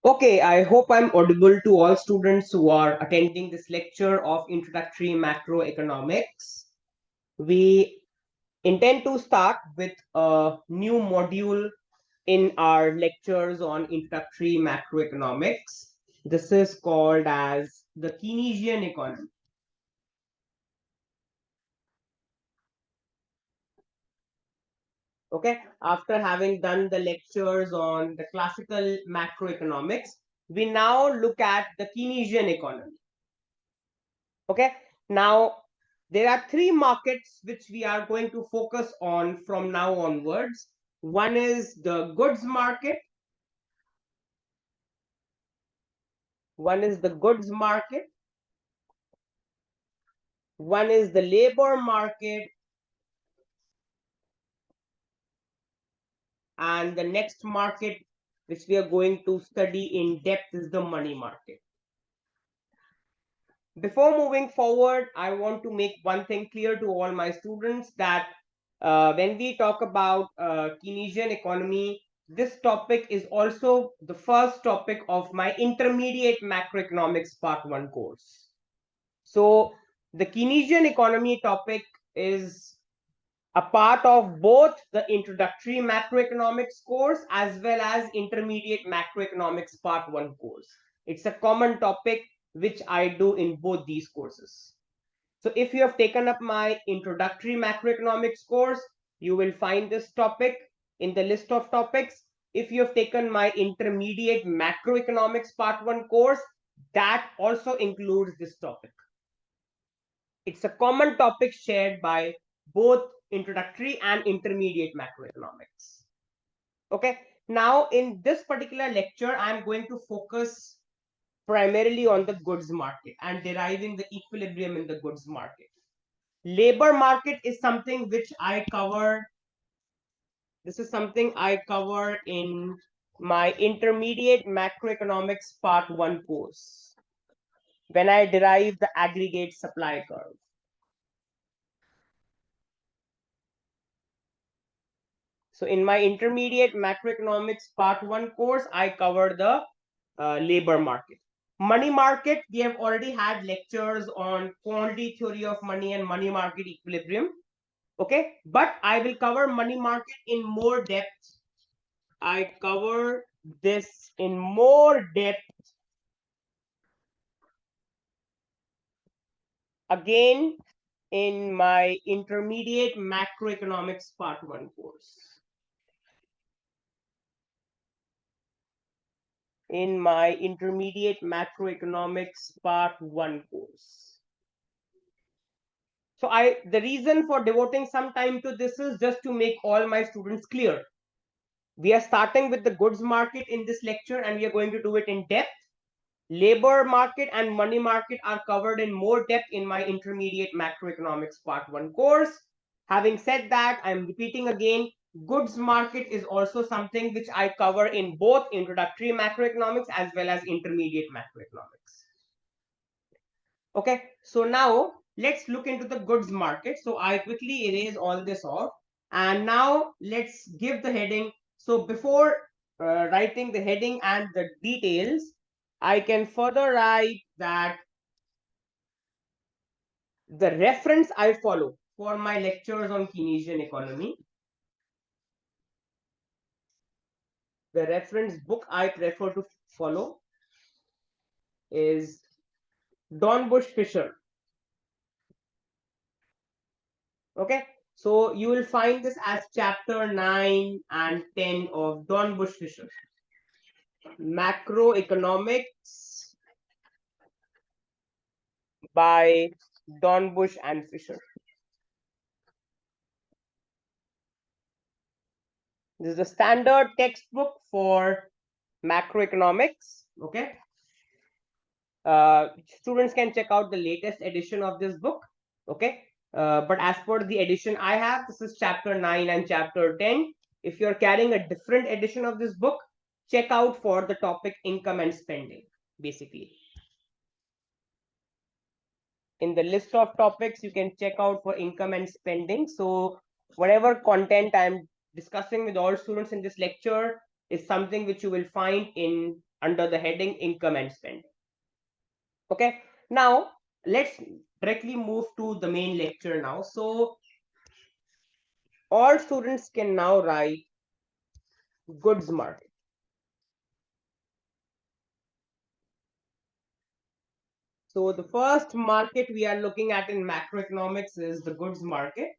Okay, I hope I'm audible to all students who are attending this lecture of Introductory Macroeconomics. We intend to start with a new module in our lectures on Introductory Macroeconomics. This is called as the Keynesian economy. Okay, after having done the lectures on the classical macroeconomics, we now look at the Keynesian economy. Okay, now there are three markets which we are going to focus on from now onwards. One is the goods market, one is the goods market, one is the labor market, and the next market which we are going to study in depth is the money market. Before moving forward, I want to make one thing clear to all my students that when we talk about Keynesian economy, this topic is also the first topic of my Intermediate Macroeconomics Part 1 course. So the Keynesian economy topic is a part of both the Introductory Macroeconomics course as well as Intermediate Macroeconomics Part 1 course. It's a common topic which I do in both these courses. So if you have taken up my Introductory Macroeconomics course, you will find this topic in the list of topics. If you have taken my Intermediate Macroeconomics Part 1 course, that also includes this topic. It's a common topic shared by both introductory and intermediate macroeconomics. Okay, now in this particular lecture, I'm going to focus primarily on the goods market and deriving the equilibrium in the goods market. Labor market is something which I cover. This is something I cover in my intermediate macroeconomics part 1 course when I derive the aggregate supply curve. So in my intermediate macroeconomics part 1 course, I cover the labor market. Money market, we have already had lectures on quantity theory of money and money market equilibrium. Okay, but I will cover money market in more depth. I cover this in more depth again in my intermediate macroeconomics part 1 course. In my intermediate macroeconomics part 1 course. So the reason for devoting some time to this is just to make all my students clear. We are starting with the goods market in this lecture and we are going to do it in depth. Labor market and money market are covered in more depth in my intermediate macroeconomics part 1 course. Having said that, I'm repeating again, goods market is also something which I cover in both introductory macroeconomics as well as intermediate macroeconomics. Okay, so now let's look into the goods market. So I quickly erase all this off and now let's give the heading. So before writing the heading and the details, I can further write that the reference I follow for my lectures on Keynesian economy, the reference book I prefer to follow is Dornbusch Fisher. Okay, so you will find this as chapter 9 and 10 of Dornbusch Fisher. Macroeconomics by Dornbusch and Fisher. This is a standard textbook for macroeconomics. Okay. Students can check out the latest edition of this book. Okay. But as per the edition I have, this is chapter 9 and chapter 10. If you're carrying a different edition of this book, check out for the topic income and spending, basically. In the list of topics, you can check out for income and spending. So whatever content I'm discussing with all students in this lecture is something which you will find in under the heading income and spending. Okay, now let's directly move to the main lecture now. So all students can now write goods market. So the first market we are looking at in macroeconomics is the goods market.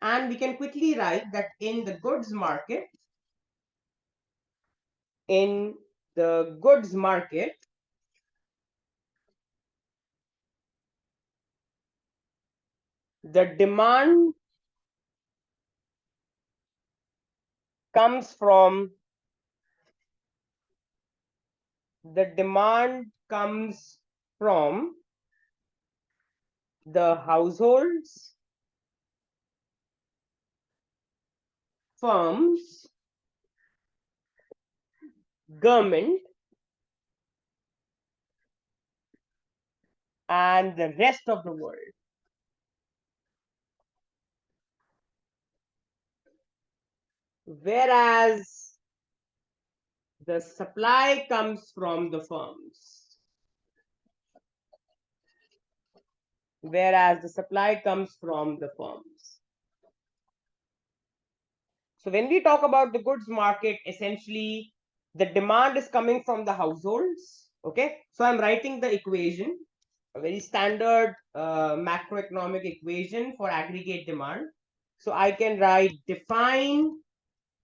And we can quickly write that in the goods market, the demand comes from the households, firms, government, and the rest of the world. Whereas the supply comes from the firms. So when we talk about the goods market, essentially the demand is coming from the households. Okay, so I'm writing the equation, a very standard macroeconomic equation for aggregate demand. So I can write define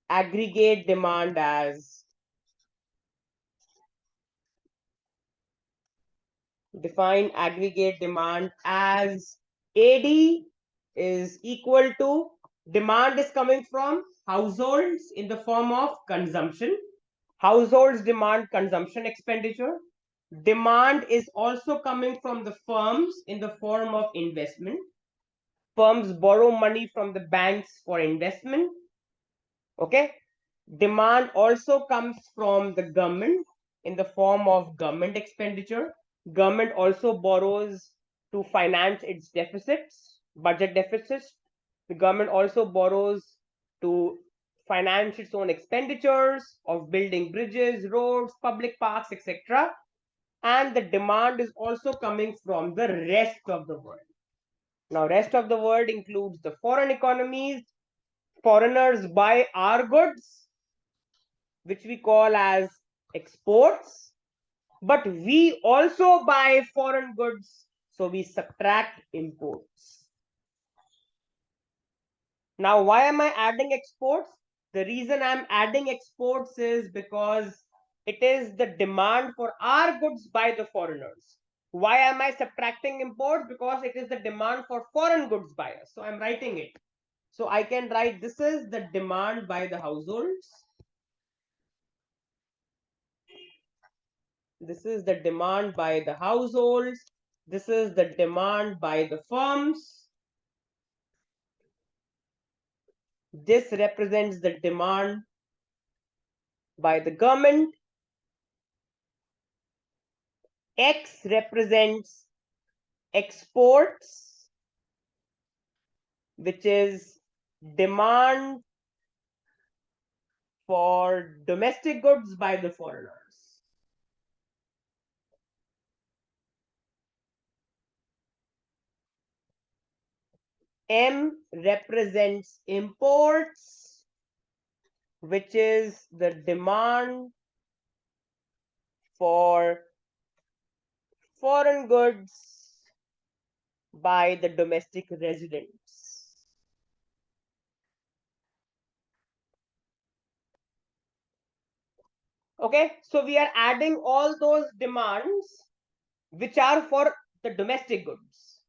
aggregate demand as AD is equal to demand is coming from households in the form of consumption. Households demand consumption expenditure. Demand is also coming from the firms in the form of investment. Firms borrow money from the banks for investment. Okay. Demand also comes from the government in the form of government expenditure. Government also borrows to finance its deficits, budget deficits. The government also borrows to finance its own expenditures of building bridges, roads, public parks, etc. And the demand is also coming from the rest of the world. Now, rest of the world includes the foreign economies. Foreigners buy our goods, which we call as exports, but we also buy foreign goods, so we subtract imports. Now, why am I adding exports? The reason I'm adding exports is because it is the demand for our goods by the foreigners. Why am I subtracting imports? Because it is the demand for foreign goods by us. So I'm writing it. So I can write this is the demand by the households. This is the demand by the households. This is the demand by the firms. This represents the demand by the government. X represents exports, which is demand for domestic goods by the foreigners. M represents imports, which is the demand for foreign goods by the domestic residents. Okay, so we are adding all those demands which are for the domestic goods,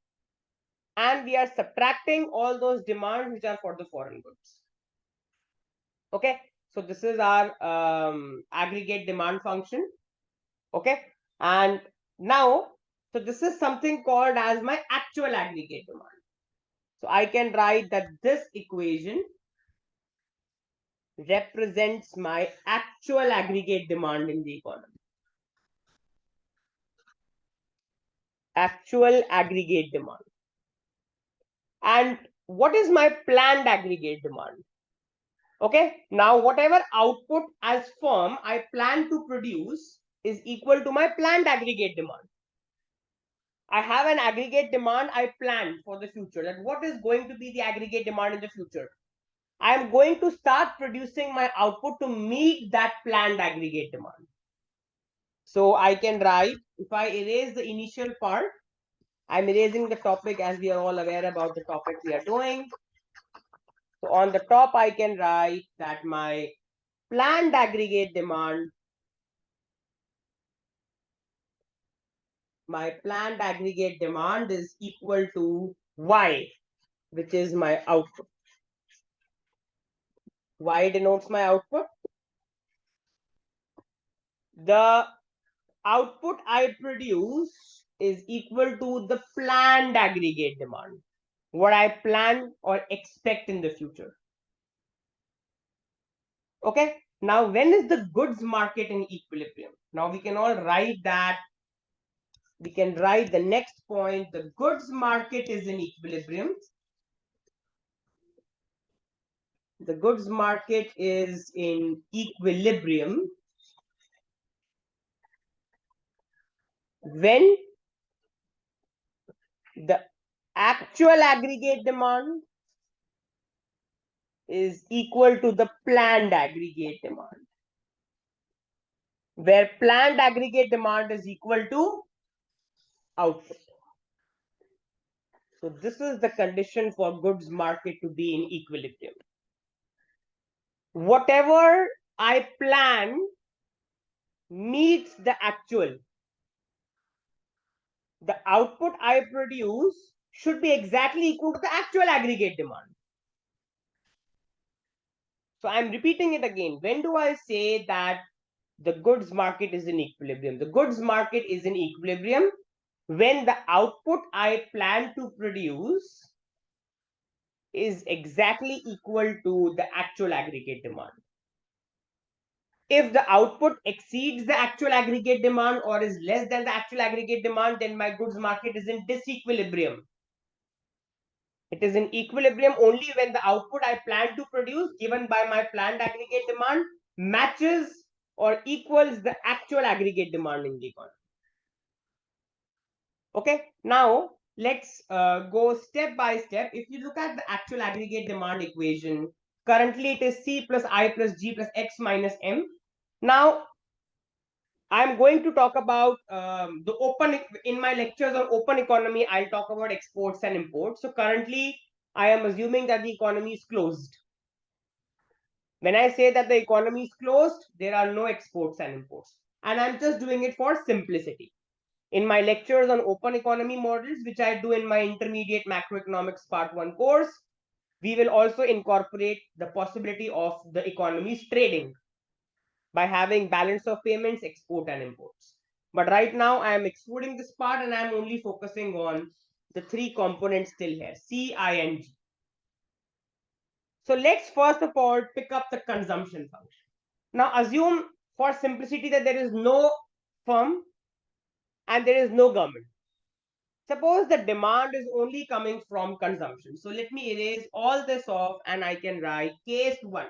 and we are subtracting all those demands which are for the foreign goods. Okay, so this is our aggregate demand function. Okay, and now, so this is something called as my actual aggregate demand. So I can write that this equation represents my actual aggregate demand in the economy. Actual aggregate demand. And what is my planned aggregate demand? Okay, now whatever output as firm I plan to produce, is equal to my planned aggregate demand. I have an aggregate demand I planned for the future. That what is going to be the aggregate demand in the future? I am going to start producing my output to meet that planned aggregate demand. So I can write, if I erase the initial part, I'm erasing the topic as we are all aware about the topic we are doing. So on the top, I can write that my planned aggregate demand, is equal to Y, which is my output. Y denotes my output. The output I produce is equal to the planned aggregate demand, what I plan or expect in the future. Okay, now when is the goods market in equilibrium? Now we can all write that. We can write the next point. The goods market is in equilibrium. The goods market is in equilibrium when the actual aggregate demand is equal to the planned aggregate demand, where planned aggregate demand is equal to output. So this is the condition for goods market to be in equilibrium. Whatever I plan meets the actual. The output I produce should be exactly equal to the actual aggregate demand. So I'm repeating it again. When do I say that the goods market is in equilibrium? The goods market is in equilibrium when the output I plan to produce is exactly equal to the actual aggregate demand. If the output exceeds the actual aggregate demand or is less than the actual aggregate demand, then my goods market is in disequilibrium. It is in equilibrium only when the output I plan to produce given by my planned aggregate demand matches or equals the actual aggregate demand in the economy. Okay, now let's go step by step. If you look at the actual aggregate demand equation, currently it is C plus I plus G plus X minus M. Now I'm going to talk about the open, in my lectures on open economy, I'll talk about exports and imports. So currently, I am assuming that the economy is closed. When I say that the economy is closed, there are no exports and imports. And I'm just doing it for simplicity. In my lectures on open economy models, which I do in my Intermediate Macroeconomics Part 1 course, we will also incorporate the possibility of the economy's trading by having balance of payments, export and imports. But right now I am excluding this part and I am only focusing on the three components still here, C, I and G. So let's first of all pick up the consumption function. Now assume for simplicity that there is no firm and there is no government. Suppose the demand is only coming from consumption. So let me erase all this off and I can write case 1.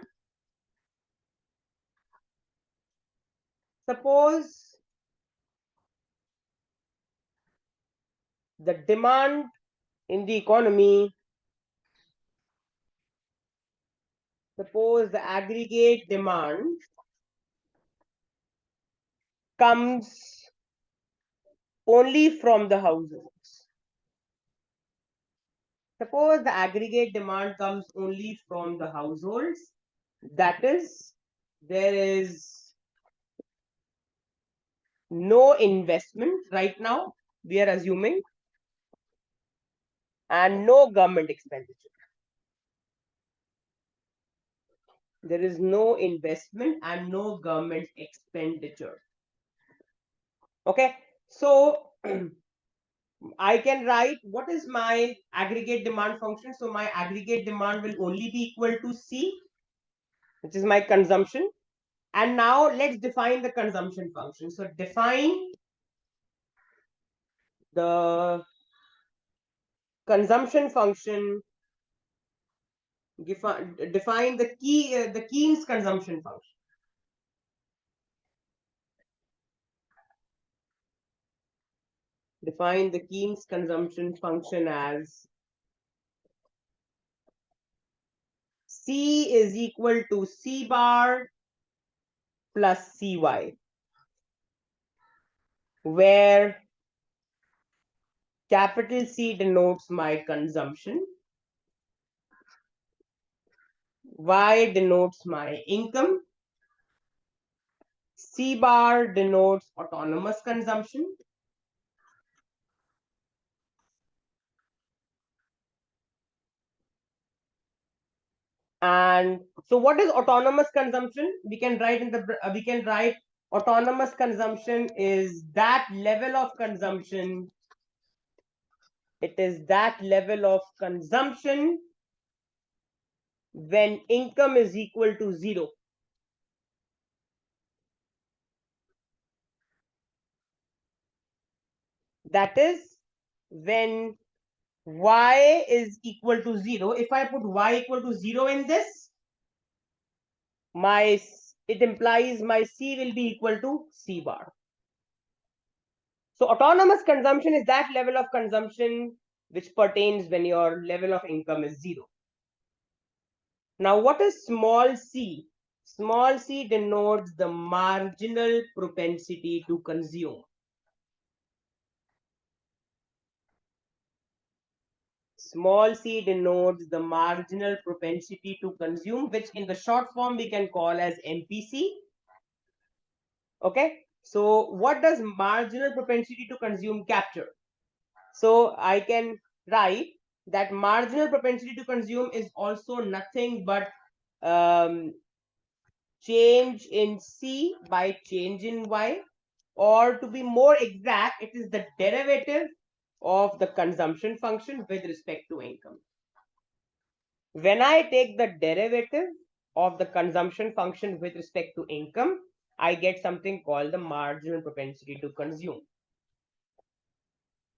Suppose the demand in the economy, suppose the aggregate demand comes only from the households. Suppose the aggregate demand comes only from the households. That is, there is no investment right now, we are assuming, and no government expenditure. There is no investment and no government expenditure. Okay, so I can write what is my aggregate demand function. So my aggregate demand will only be equal to C, which is my consumption. And now let's define the consumption function. So define the consumption function, define the Keynes consumption function. Define the Keynes consumption function as C is equal to C bar plus CY, where capital C denotes my consumption, Y denotes my income, C bar denotes autonomous consumption, and so what is autonomous consumption? We can write autonomous consumption is that level of consumption. It is that level of consumption when income is equal to 0. That is when y is equal to 0. If I put y equal to 0 in this, it implies my C will be equal to C bar. So autonomous consumption is that level of consumption which pertains when your level of income is 0. Now, what is small c? Small c denotes the marginal propensity to consume. Small c denotes the marginal propensity to consume, which in the short form we can call as MPC. Okay, so what does marginal propensity to consume capture? So I can write that marginal propensity to consume is also nothing but change in C by change in Y, or to be more exact, it is the derivative of the consumption function with respect to income. When I take the derivative of the consumption function with respect to income, I get something called the marginal propensity to consume.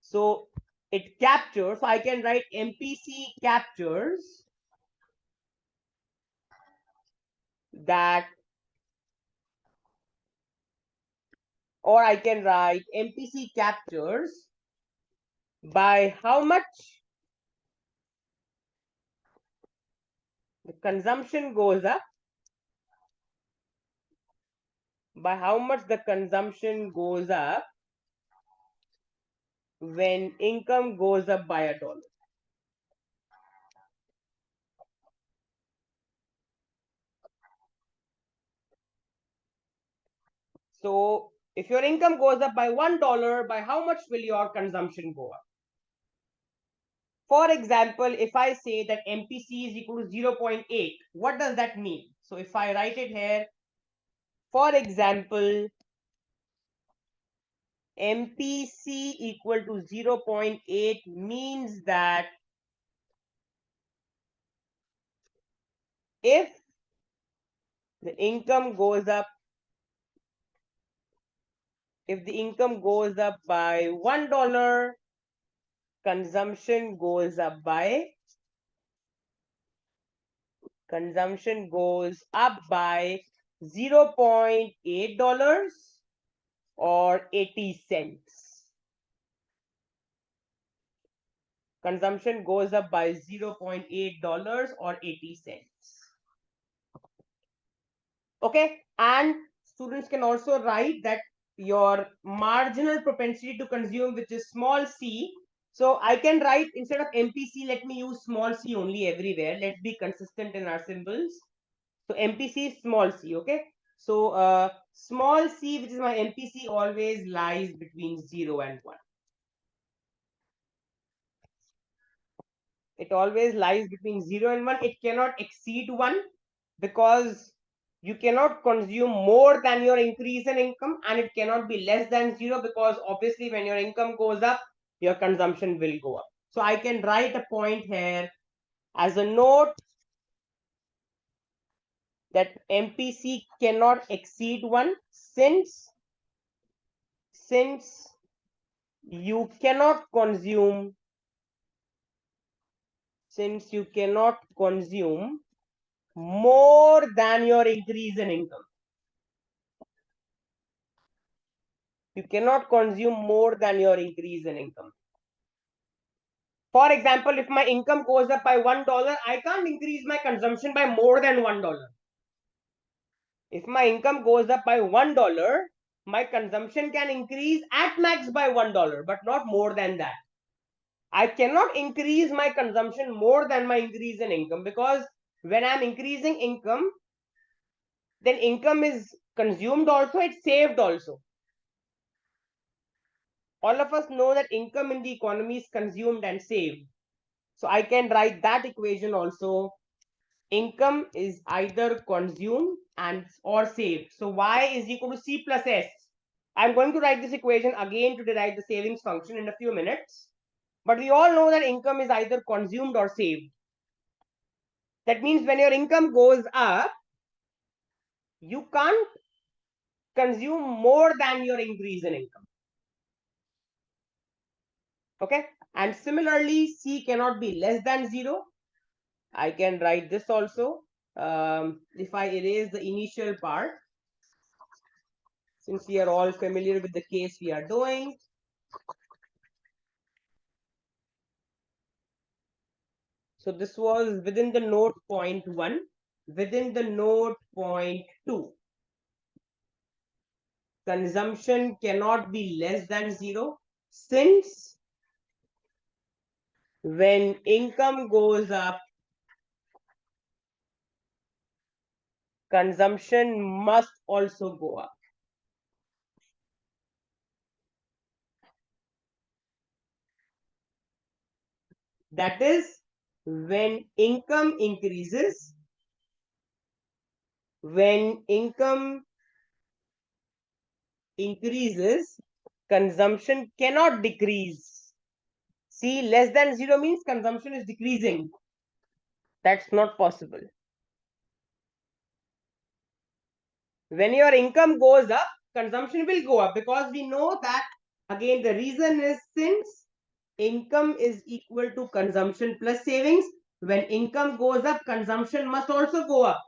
So it captures, so I can write MPC captures that, or I can write MPC captures by how much the consumption goes up, by how much the consumption goes up when income goes up by $1. So if your income goes up by $1, by how much will your consumption go up? For example, if I say that MPC is equal to 0.8, what does that mean? So if I write it here, for example, MPC equal to 0.8 means that if the income goes up, if the income goes up by $1, consumption goes up by $0.8 or 80 cents. Consumption goes up by $0.8 or 80 cents. Okay, and students can also write that your marginal propensity to consume, which is small c. So I can write, instead of MPC, let me use small c only everywhere. Let's be consistent in our symbols. So MPC is small c, okay? So small c, which is my MPC, always lies between 0 and 1. It always lies between 0 and 1. It cannot exceed 1 because you cannot consume more than your increase in income, and it cannot be less than 0 because obviously when your income goes up, your consumption will go up. So I can write a point here as a note that MPC cannot exceed 1 since you cannot consume more than your increase in income. You cannot consume more than your increase in income. For example, if my income goes up by $1, I can't increase my consumption by more than $1. If my income goes up by $1, my consumption can increase at max by $1, but not more than that. I cannot increase my consumption more than my increase in income, because when I'm increasing income, then income is consumed also, it's saved also. All of us know that income in the economy is consumed and saved. So I can write that equation also. Income is either consumed and or saved. So y is equal to c plus s. I'm going to write this equation again to derive the savings function in a few minutes. But we all know that income is either consumed or saved. That means when your income goes up, you can't consume more than your increase in income. Okay. And similarly, c cannot be less than 0. I can write this also. If I erase the initial part, since we are all familiar with the case we are doing. So this was within the node point 1, within the node point 2. Consumption cannot be less than 0, since when income goes up, consumption must also go up. That is, when income increases, consumption cannot decrease. See, less than 0 means consumption is decreasing. That's not possible. When your income goes up, consumption will go up, because we know that, again, the reason is since income is equal to consumption plus savings, when income goes up, consumption must also go up.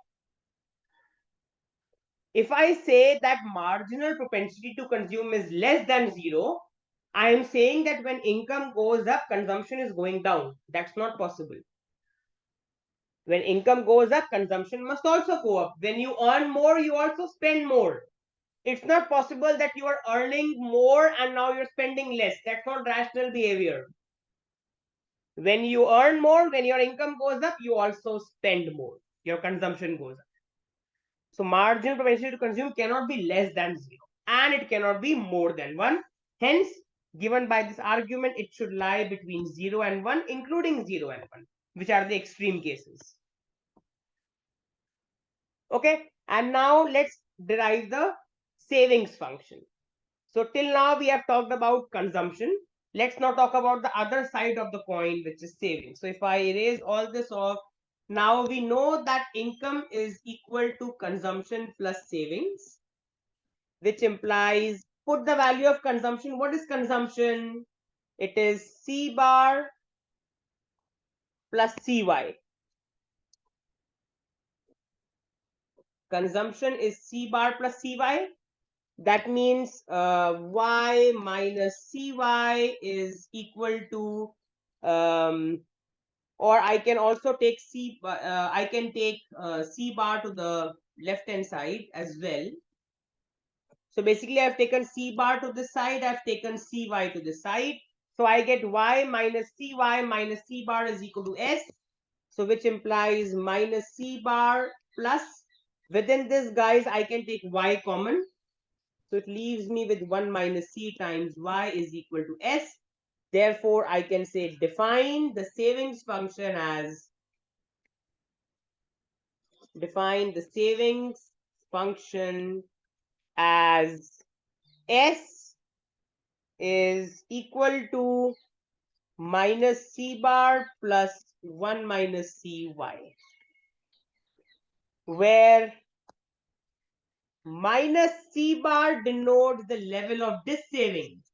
If I say that marginal propensity to consume is less than 0, I am saying that when income goes up, consumption is going down. That's not possible. When income goes up, consumption must also go up. When you earn more, you also spend more. It's not possible that you are earning more and now you're spending less. That's not rational behavior. When you earn more, when your income goes up, you also spend more. Your consumption goes up. So marginal propensity to consume cannot be less than 0, and it cannot be more than 1. Hence, given by this argument, it should lie between 0 and 1, including 0 and 1, which are the extreme cases. Okay, and now let's derive the savings function. So till now we have talked about consumption. Let's now talk about the other side of the coin, which is savings. So if I erase all this off, now we know that income is equal to consumption plus savings, which implies, put the value of consumption. What is consumption? It is C bar plus CY. Consumption is C bar plus CY. That means y minus cy is equal to, or I can also take c bar to the left hand side as well. So basically I've taken c bar to this side, I've taken cy to this side, so I get y minus c bar is equal to s, so which implies minus c bar plus, within this, guys, I can take y common. So it leaves me with 1 minus c times y is equal to s. Therefore, I can say define the savings function as, s is equal to minus c bar plus 1 minus cy, where minus c bar denotes the level of this savings.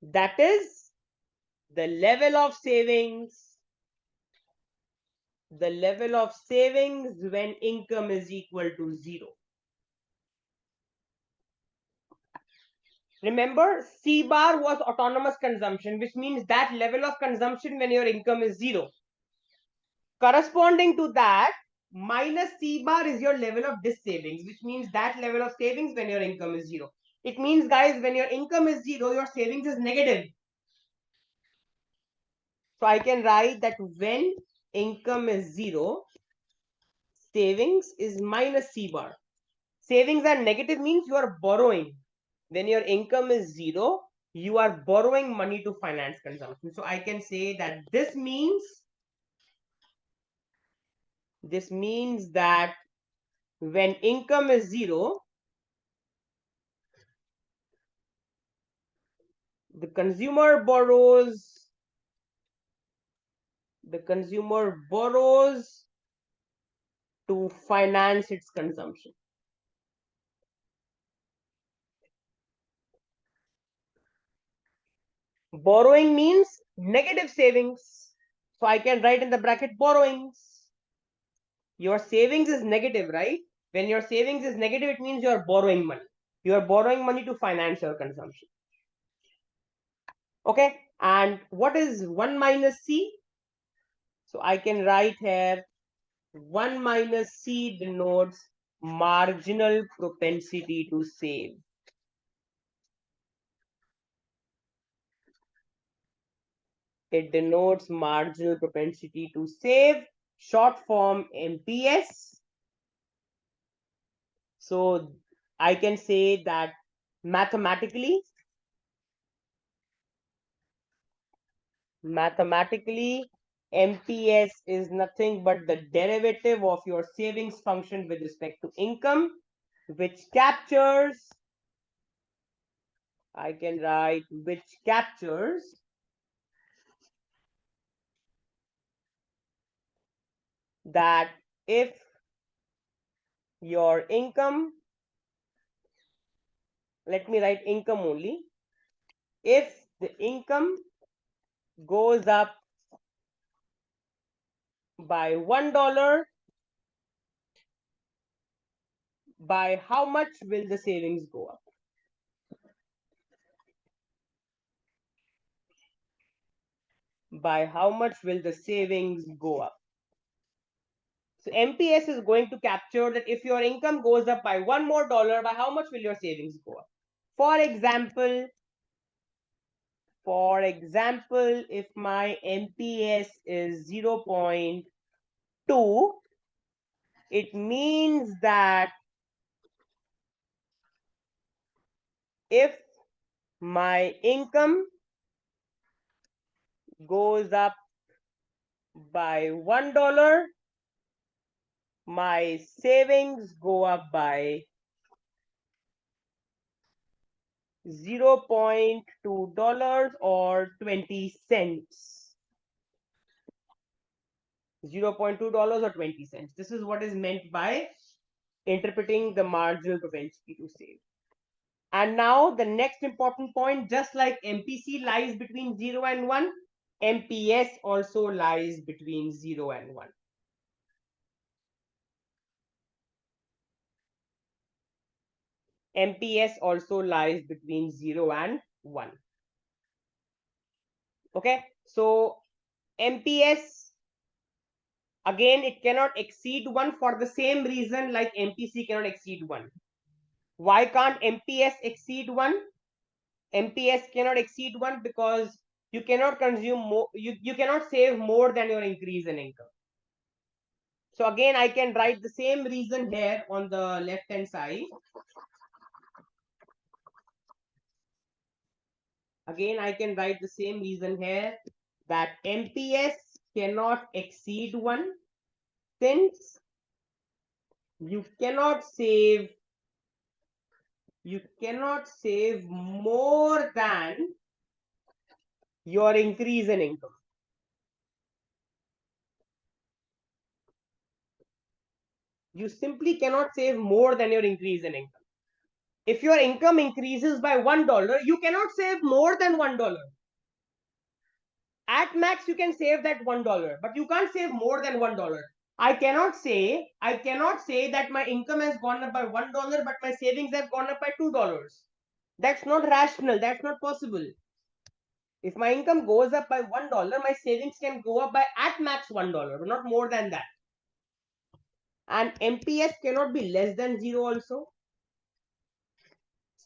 That is, the level of savings the level of savings when income is equal to 0. Remember, C bar was autonomous consumption, which means that level of consumption when your income is 0. Corresponding to that, minus C bar is your level of savings, which means that level of savings when your income is 0. It means, guys, when your income is 0, your savings is negative. So I can write that when income is 0, savings is minus C bar. Savings are negative means you are borrowing. When your income is 0, you are borrowing money to finance consumption. So I can say that this means that when income is 0, the consumer borrows to finance its consumption. Borrowing means negative savings. So I can write in the bracket borrowings. Your savings is negative, right? When your savings is negative, it means you are borrowing money. You are borrowing money to finance your consumption. Okay. And what is 1 minus C? So I can write here 1 minus C denotes marginal propensity to save. It denotes marginal propensity to save, short form MPS. So I can say that mathematically, MPS is nothing but the derivative of your savings function with respect to income, which captures, I can write, which captures that if your income, let me write income only, if the income goes up by $1, by how much will the savings go up? By how much will the savings go up? So MPS is going to capture that if your income goes up by $1 more, by how much will your savings go up? For example, if my MPS is 0.2, it means that if my income goes up by $1, my savings go up by $0.2 or 20 cents. $0.2 or 20 cents. This is what is meant by interpreting the marginal propensity to save. And now the next important point, just like MPC lies between 0 and 1, MPS also lies between 0 and 1. MPS also lies between 0 and 1. Okay, so MPS, again, it cannot exceed 1 for the same reason like MPC cannot exceed 1. Why can't MPS exceed 1? MPS cannot exceed 1 because you cannot consume more, you cannot save more than your increase in income. So again, I can write the same reason here on the left hand side. Again, I can write the same reason here that MPS cannot exceed 1 since you cannot save more than your increase in income. You simply cannot save more than your increase in income. If your income increases by $1, you cannot save more than $1. At max, you can save that $1, but you can't save more than $1. I cannot say that my income has gone up by $1, but my savings have gone up by $2. That's not rational. That's not possible. If my income goes up by $1, my savings can go up by at max $1, but not more than that. And MPS cannot be less than 0 also.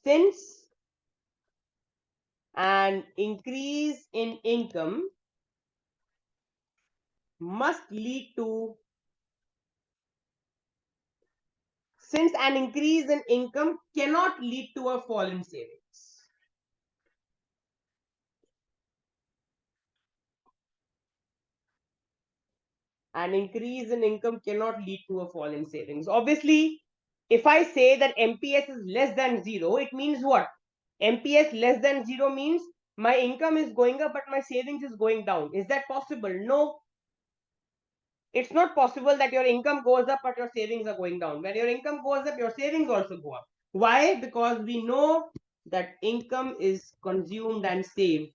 Since an increase in income must lead to since an increase in income cannot lead to a fall in savings. An increase in income cannot lead to a fall in savings. Obviously, if I say that MPS is less than 0, it means what? MPS less than 0 means my income is going up, but my savings is going down. Is that possible? No. It's not possible that your income goes up, but your savings are going down. When your income goes up, your savings also go up. Why? Because we know that income is consumed and saved.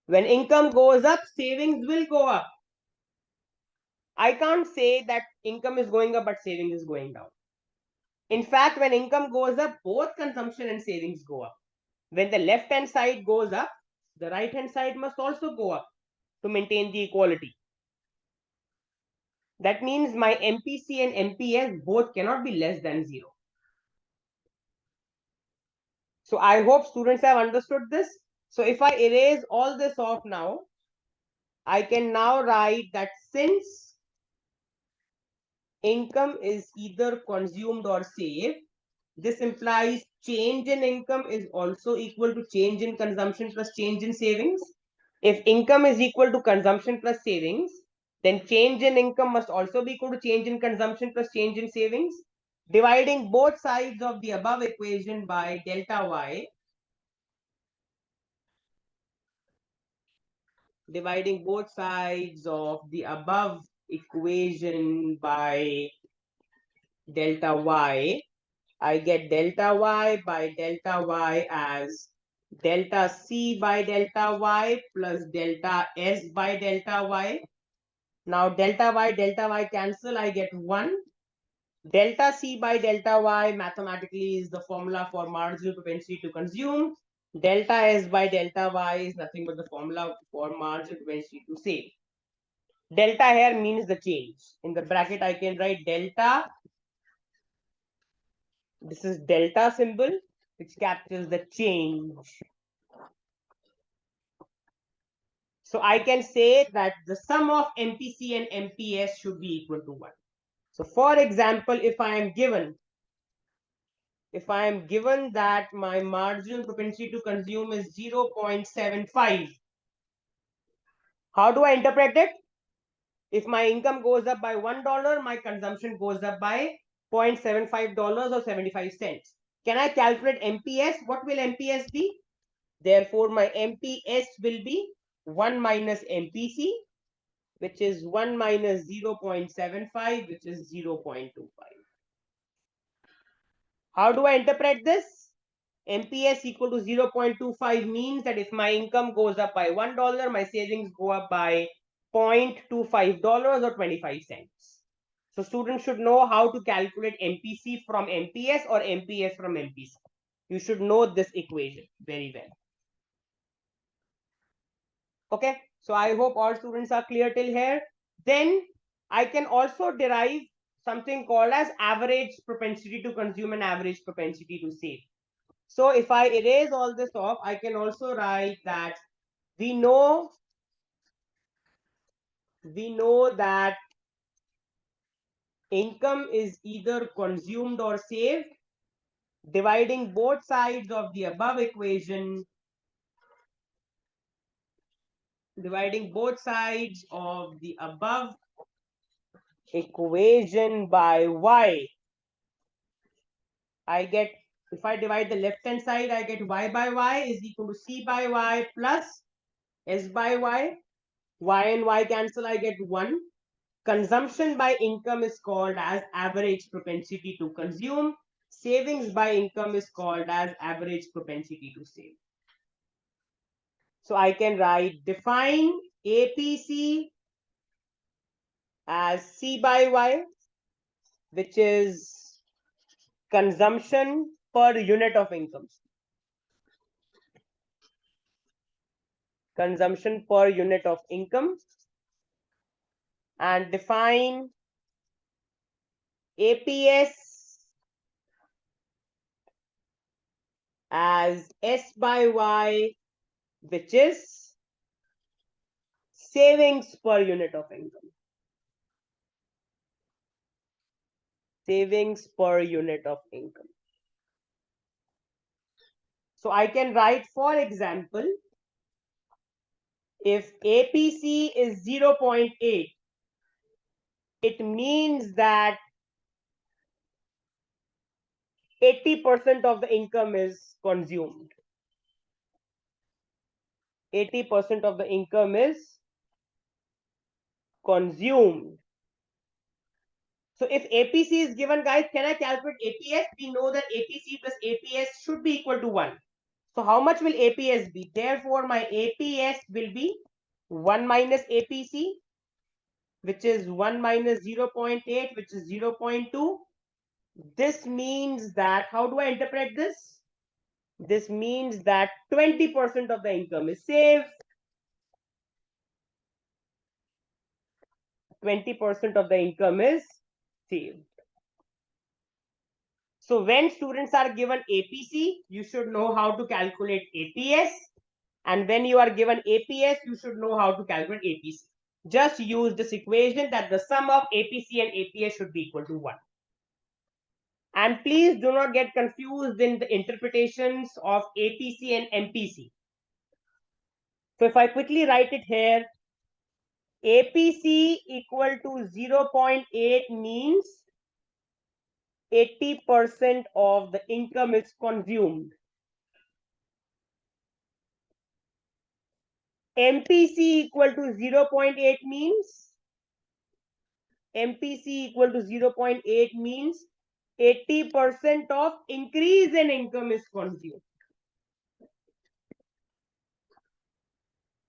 When income goes up, savings will go up. I can't say that income is going up, but savings is going down. In fact, when income goes up, both consumption and savings go up. When the left hand side goes up, the right hand side must also go up to maintain the equality. That means my MPC and MPS both cannot be less than 0. So I hope students have understood this. So if I erase all this off now, I can now write that since income is either consumed or saved, this implies change in income is also equal to change in consumption plus change in savings. If income is equal to consumption plus savings, then change in income must also be equal to change in consumption plus change in savings. Dividing both sides of the above equation by delta y, dividing both sides of the above equation by delta y, I get delta y by delta y as delta c by delta y plus delta s by delta y. Now delta y cancel, I get 1. Delta c by delta y mathematically is the formula for marginal propensity to consume. Delta s by delta y is nothing but the formula for marginal propensity to save. Delta here means the change. In the bracket, I can write delta. This is delta symbol, which captures the change. So I can say that the sum of MPC and MPS should be equal to 1. So for example, if I am given that my marginal propensity to consume is 0.75, how do I interpret it? If my income goes up by $1, my consumption goes up by $0.75 or 75 cents. Can I calculate MPS? What will MPS be? Therefore, my MPS will be 1 minus MPC, which is 1 minus 0.75, which is 0.25. How do I interpret this? MPS equal to 0.25 means that if my income goes up by $1, my savings go up by $0.25 or 25 cents. So students should know how to calculate MPC from MPS or MPS from MPC. You should know this equation very well. Okay, so I hope all students are clear till here. Then I can also derive something called as average propensity to consume and average propensity to save. So if I erase all this off, I can also write that we know that income is either consumed or saved. Dividing both sides of the above equation, by y, I get, if I divide the left hand side, I get y by y is equal to c by y plus s by y. Y and y cancel, I get 1. Consumption by income is called as average propensity to consume. Savings by income is called as average propensity to save. So I can write define APC as C by Y, which is consumption per unit of income. Consumption per unit of income. And define APS as S by Y, which is savings per unit of income. Savings per unit of income. So I can write, for example, if APC is 0.8, it means that 80% of the income is consumed. 80% of the income is consumed. So if APC is given, guys, can I calculate APS? We know that APC plus APS should be equal to 1. So how much will APS be? Therefore, my APS will be 1 minus APC, which is 1 minus 0.8, which is 0.2. This means that, how do I interpret this? This means that 20% of the income is saved. 20% of the income is saved. So when students are given APC, you should know how to calculate APS. And when you are given APS, you should know how to calculate APC. Just use this equation that the sum of APC and APS should be equal to 1. And please do not get confused in the interpretations of APC and MPC. So if I quickly write it here, APC equal to 0.8 means 80% of the income is consumed. MPC equal to 0.8 means 80% of increase in income is consumed.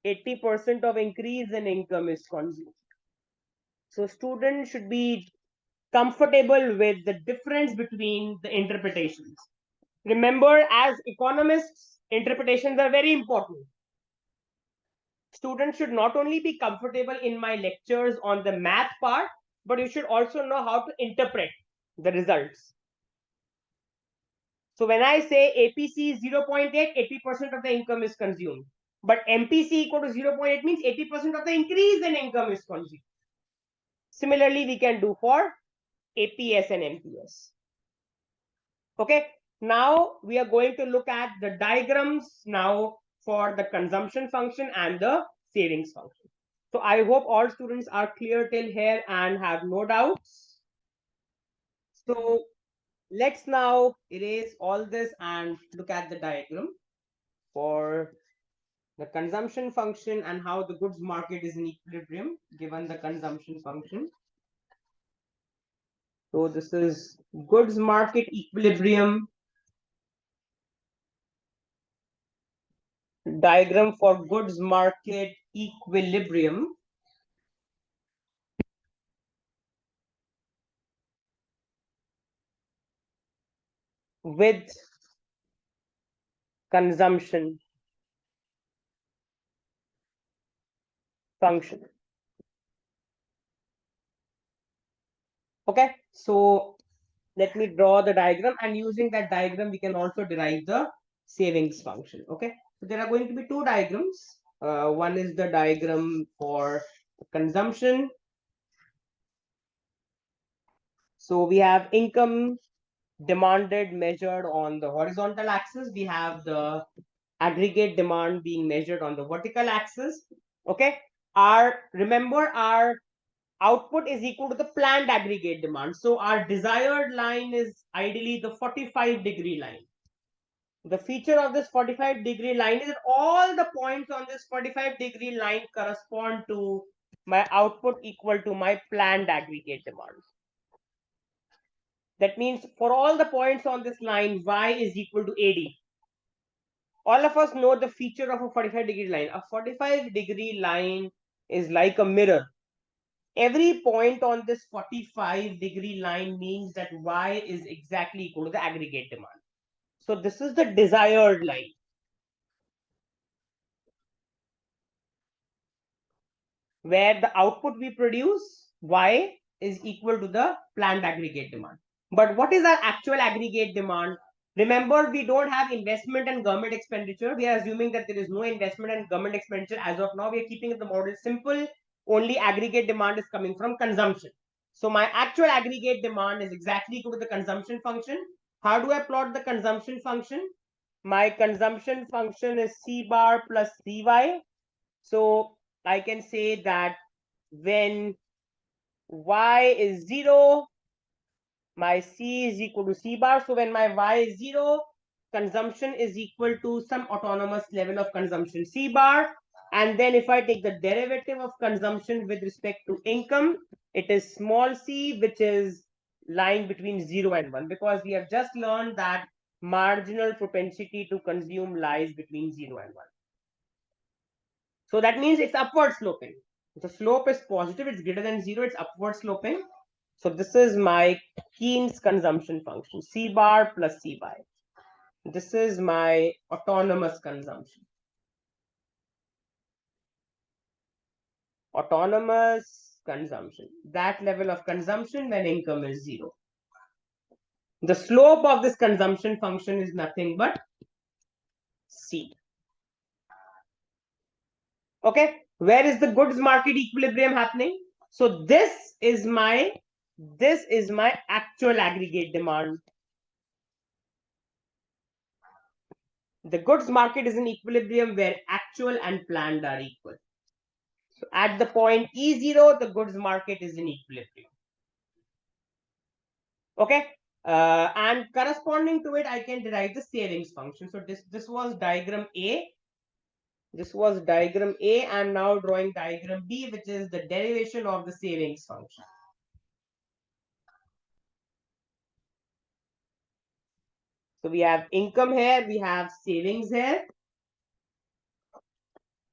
80% of increase in income is consumed. So students should be comfortable with the difference between the interpretations. Remember, as economists, interpretations are very important. Students should not only be comfortable in my lectures on the math part, but you should also know how to interpret the results. So when I say APC is 0.8, 80% of the income is consumed. But MPC equal to 0.8 means 80% of the increase in income is consumed. Similarly, we can do for APS and MPS. Okay, now we are going to look at the diagrams now for the consumption function and the savings function. So I hope all students are clear till here and have no doubts. So let's now erase all this and look at the diagram for the consumption function and how the goods market is in equilibrium given the consumption function. So this is goods market equilibrium diagram for goods market equilibrium. With consumption function. Okay, so let me draw the diagram, and using that diagram we can also derive the savings function. Okay, so there are going to be two diagrams. One is the diagram for consumption. So we have income demanded measured on the horizontal axis. We have the aggregate demand being measured on the vertical axis. Okay, remember our output is equal to the planned aggregate demand. So our desired line is ideally the 45-degree line. The feature of this 45-degree line is that all the points on this 45-degree line correspond to my output equal to my planned aggregate demand. That means for all the points on this line, y is equal to AD. All of us know the feature of a 45-degree line. A 45-degree line is like a mirror. Every point on this 45-degree line means that y is exactly equal to the aggregate demand. So this is the desired line, where the output we produce, y, is equal to the planned aggregate demand. But what is our actual aggregate demand? Remember, we don't have investment and government expenditure. We are assuming that there is no investment and government expenditure as of now. We are keeping the model simple. Only aggregate demand is coming from consumption. So my actual aggregate demand is exactly equal to the consumption function. How do I plot the consumption function? My consumption function is C bar plus Cy. So I can say that when y is 0, my C is equal to C bar. So when my y is 0, consumption is equal to some autonomous level of consumption C bar. And then if I take the derivative of consumption with respect to income, it is small c, which is lying between 0 and 1, because we have just learned that marginal propensity to consume lies between 0 and 1. So that means it's upward sloping. If the slope is positive, it's greater than 0, it's upward sloping. So this is my Keynes consumption function, C bar plus Cy. This is my autonomous consumption. Autonomous consumption, that level of consumption when income is 0. The slope of this consumption function is nothing but C. Okay, where is the goods market equilibrium happening? So this is my actual aggregate demand. The goods market is in equilibrium where actual and planned are equal. So at the point E0, the goods market is in equilibrium. Okay, and corresponding to it, I can derive the savings function. So this was diagram A. This was diagram A. I'm now drawing diagram B, which is the derivation of the savings function. So we have income here, we have savings here.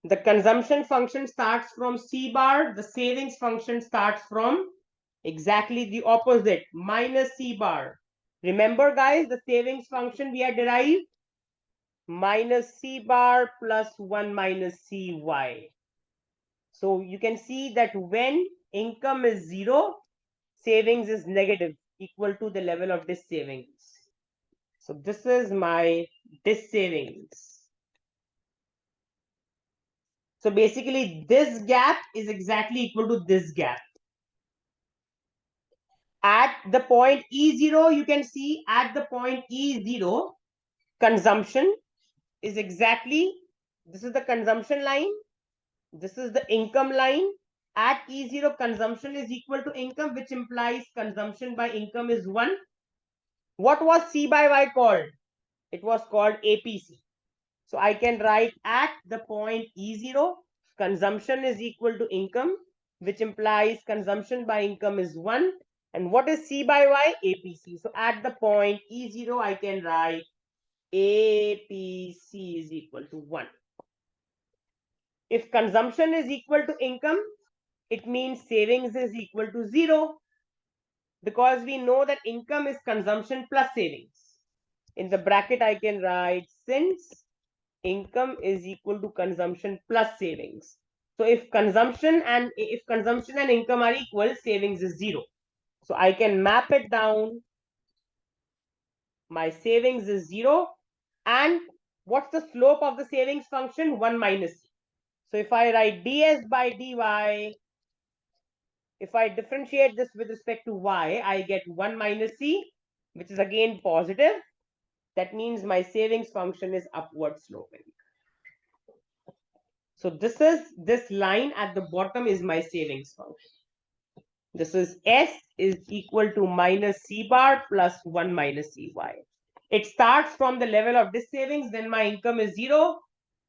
The consumption function starts from C bar. The savings function starts from exactly the opposite, minus C bar. Remember, guys, the savings function we had derived minus C bar plus 1 minus Cy. So you can see that when income is 0, savings is negative, equal to the level of this savings. So this is my this savings. So basically, this gap is exactly equal to this gap. At the point E0, you can see at the point E0, consumption is exactly, this is the consumption line, this is the income line. At E0, consumption is equal to income, which implies consumption by income is 1. What was C by Y called? It was called APC. So I can write at the point E0, consumption is equal to income, which implies consumption by income is 1. And what is C by Y? APC. So at the point E0, I can write APC is equal to 1. If consumption is equal to income, it means savings is equal to 0, because we know that income is consumption plus savings. In the bracket, I can write since income is equal to consumption plus savings. So if consumption and income are equal, savings is 0. So I can map it down. My savings is 0. And what's the slope of the savings function? 1 minus c. So if I write ds by dy, if I differentiate this with respect to y, I get 1 minus c, which is again positive. That means my savings function is upward sloping. So this line at the bottom is my savings function. This is S is equal to minus C bar plus 1 minus Cy. It starts from the level of this savings, then my income is 0,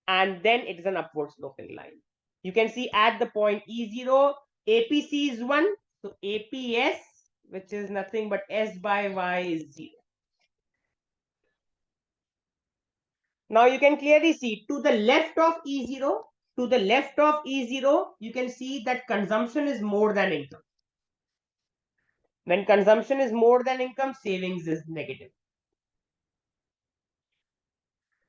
and then it is an upward sloping line. You can see at the point E0, APC is 1. So APS, which is nothing but S by Y, is 0. Now you can clearly see to the left of E0, you can see that consumption is more than income. When consumption is more than income, savings is negative.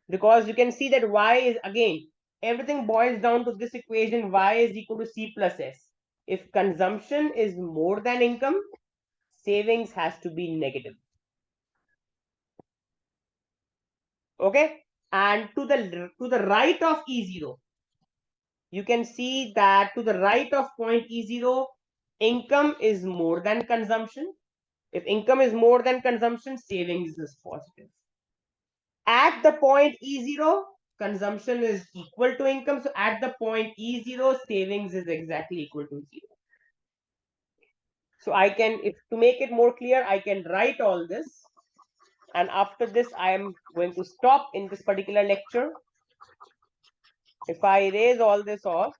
Because you can see that Y is, again, everything boils down to this equation, Y is equal to C plus S. If consumption is more than income, savings has to be negative. Okay, and to the right of E0, you can see that to the right of point E0, income is more than consumption. If income is more than consumption, savings is positive. At the point E0, consumption is equal to income. So at the point E0, savings is exactly equal to 0. So I can, if to make it more clear, I can write all this. And after this, I am going to stop in this particular lecture. If I erase all this off,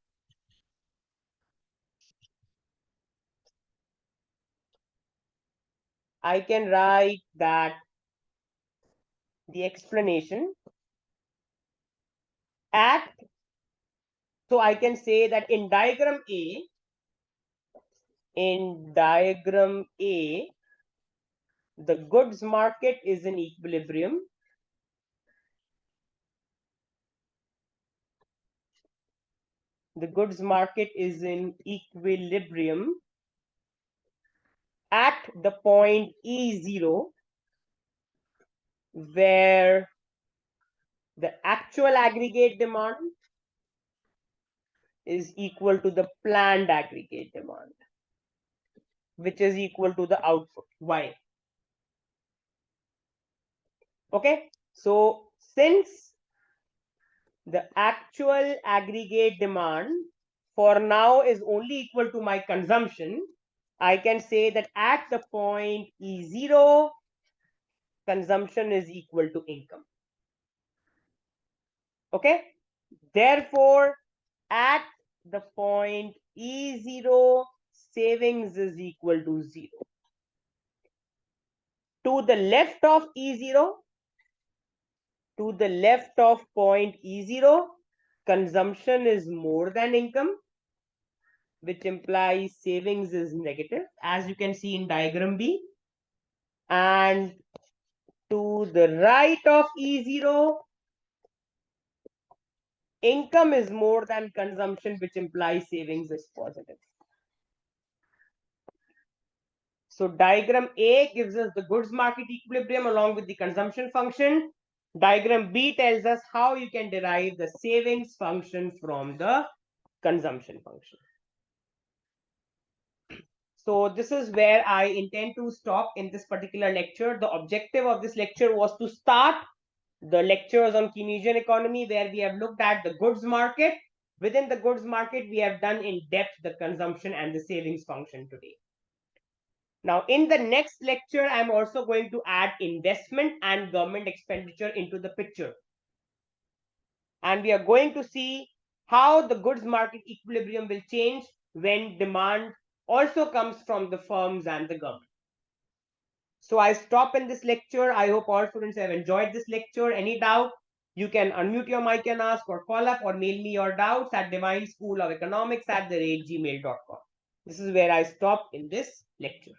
I can write that the explanation at, so I can say that in diagram A, the goods market is in equilibrium. The goods market is in equilibrium at the point E0, where the actual aggregate demand is equal to the planned aggregate demand, which is equal to the output, Y. Okay, so since the actual aggregate demand for now is only equal to my consumption, I can say that at the point E0, consumption is equal to income. Okay, therefore, at the point E0, savings is equal to 0. To the left of E0, to the left of point E0, consumption is more than income, which implies savings is negative, as you can see in diagram B. And to the right of E0, income is more than consumption, which implies savings is positive. So diagram A gives us the goods market equilibrium along with the consumption function. Diagram B tells us how you can derive the savings function from the consumption function. So this is where I intend to stop in this particular lecture. The objective of this lecture was to start the lectures on Keynesian economy, where we have looked at the goods market. Within the goods market, we have done in depth the consumption and the savings function today. Now, in the next lecture, I'm also going to add investment and government expenditure into the picture. And we are going to see how the goods market equilibrium will change when demand also comes from the firms and the government. So I stop in this lecture. I hope all students have enjoyed this lecture. Any doubt, you can unmute your mic and ask, or call up or mail me your doubts at divineschoolofeconomics@gmail.com. This is where I stop in this lecture.